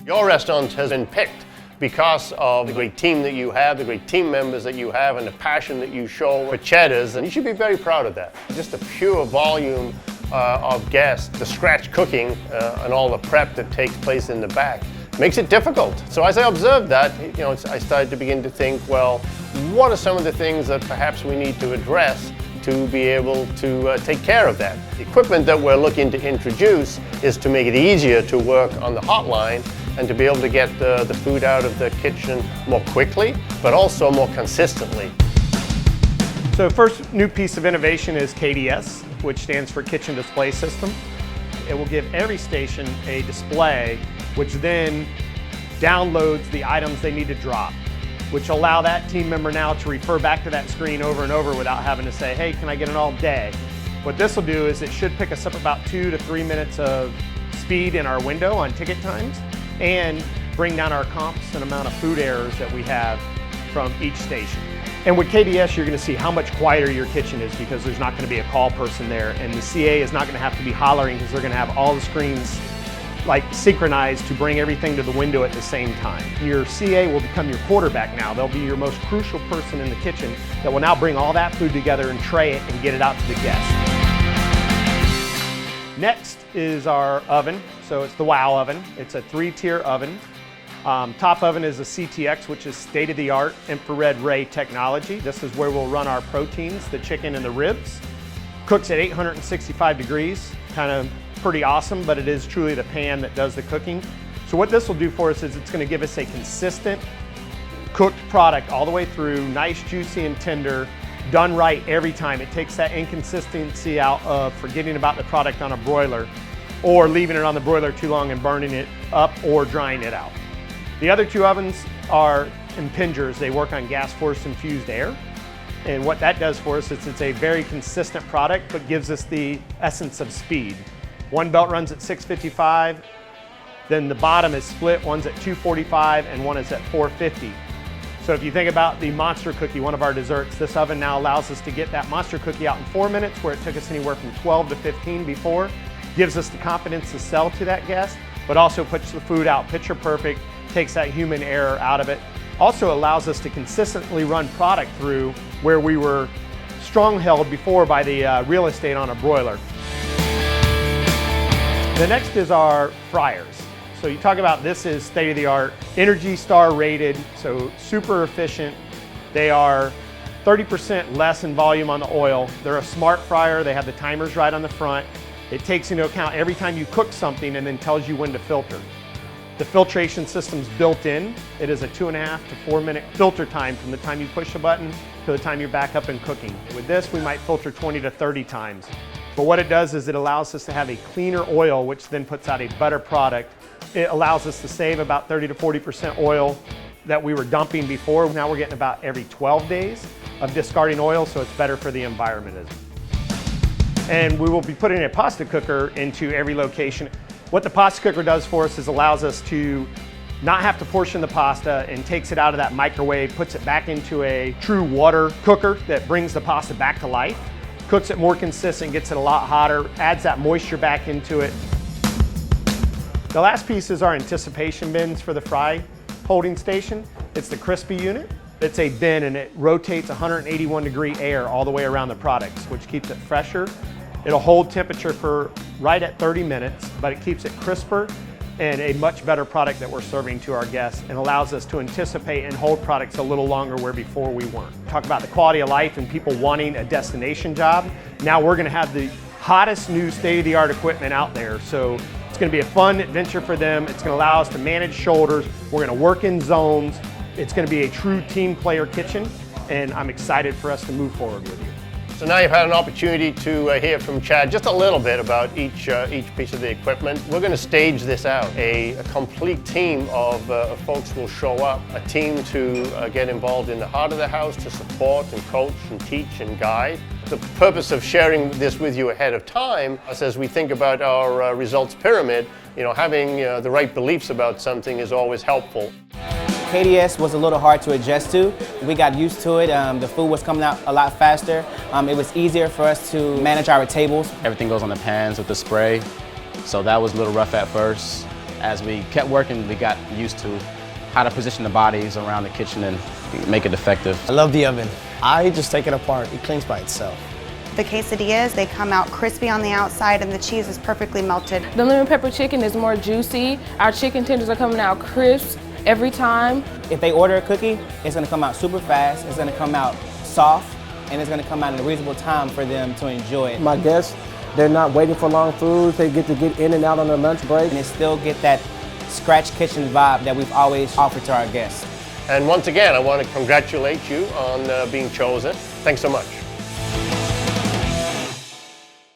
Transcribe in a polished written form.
Your restaurant has been picked because of the great team that you have, the great team members that you have, and the passion that you show for Cheddar's, and you should be very proud of that. Just the pure volume of guests, the scratch cooking, and all the prep that takes place in the back makes it difficult. So as I observed that, I started to begin to think, well, what are some of the things that perhaps we need to address to be able to take care of that? The equipment that we're looking to introduce is to make it easier to work on the hotline and to be able to get the food out of the kitchen more quickly, but also more consistently. So first new piece of innovation is KDS, which stands for Kitchen Display System. It will give every station a display, which then downloads the items they need to drop, which allow that team member now to refer back to that screen over and over without having to say, hey, can I get it all day? What this will do is it should pick us up about 2 to 3 minutes of speed in our window on ticket times and bring down our comps and amount of food errors that we have from each station. And with KDS, you're going to see how much quieter your kitchen is because there's not going to be a call person there, and the CA is not going to have to be hollering because they're going to have all the screens like synchronized to bring everything to the window at the same time. Your CA will become your quarterback now. They'll be your most crucial person in the kitchen that will now bring all that food together and tray it and get it out to the guests. Next is our oven. So it's the WOW oven. It's a 3-tier oven. Top oven is a CTX, which is state-of-the-art infrared ray technology. This is where we'll run our proteins, the chicken and the ribs. Cooks at 865 degrees, kind of pretty awesome, but it is truly the pan that does the cooking. So what this will do for us is it's going to give us a consistent cooked product all the way through, nice, juicy, and tender, done right every time. It takes that inconsistency out of forgetting about the product on a broiler or leaving it on the broiler too long and burning it up or drying it out. The other 2 ovens are impingers. They work on gas force infused air. And what that does for us is it's a very consistent product, but gives us the essence of speed. One belt runs at 655, then the bottom is split, one's at 245 and one is at 450. So if you think about the monster cookie, one of our desserts, this oven now allows us to get that monster cookie out in 4 minutes where it took us anywhere from 12 to 15 before. Gives us the confidence to sell to that guest, but also puts the food out picture perfect, takes that human error out of it. Also allows us to consistently run product through where we were strong-held before by the real estate on a broiler. The next is our fryers. So you talk about this is state-of-the-art, Energy Star rated, so super efficient. They are 30% less in volume on the oil. They're a smart fryer. They have the timers right on the front. It takes into account every time you cook something and then tells you when to filter. The filtration system's built in. It is a 2.5 to 4 minute filter time from the time you push a button to the time you're back up and cooking. With this, we might filter 20 to 30 times. But what it does is it allows us to have a cleaner oil, which then puts out a better product. It allows us to save about 30 to 40% oil that we were dumping before. Now we're getting about every 12 days of discarding oil, so it's better for the environment as well. And we will be putting a pasta cooker into every location. What the pasta cooker does for us is allows us to not have to portion the pasta and takes it out of that microwave, puts it back into a true water cooker that brings the pasta back to life, cooks it more consistent, gets it a lot hotter, adds that moisture back into it. The last piece is our anticipation bins for the fry holding station. It's the crispy unit. It's a bin and it rotates 181-degree air all the way around the products, which keeps it fresher. It'll hold temperature for right at 30 minutes, but it keeps it crisper and a much better product that we're serving to our guests and allows us to anticipate and hold products a little longer where before we weren't. Talk about the quality of life and people wanting a destination job. Now we're gonna have the hottest new state-of-the-art equipment out there. So it's gonna be a fun adventure for them. It's gonna allow us to manage shoulders. We're gonna work in zones. It's gonna be a true team player kitchen, and I'm excited for us to move forward with you. So now you've had an opportunity to hear from Chad just a little bit about each piece of the equipment. We're going to stage this out. A complete team of folks will show up, a team to get involved in the heart of the house to support and coach and teach and guide. The purpose of sharing this with you ahead of time is as we think about our results pyramid, having the right beliefs about something is always helpful. KDS was a little hard to adjust to. We got used to it. The food was coming out a lot faster. It was easier for us to manage our tables. Everything goes on the pans with the spray, so that was a little rough at first. As we kept working, we got used to how to position the bodies around the kitchen and make it effective. I love the oven. I just take it apart. It cleans by itself. The quesadillas, they come out crispy on the outside and the cheese is perfectly melted. The lemon pepper chicken is more juicy. Our chicken tenders are coming out crisp every time. If they order a cookie, it's gonna come out super fast, it's gonna come out soft, and it's gonna come out in a reasonable time for them to enjoy it. My guests, they're not waiting for long foods. They get to get in and out on their lunch break. And it still get that scratch kitchen vibe that we've always offered to our guests. And once again, I want to congratulate you on being chosen. Thanks so much.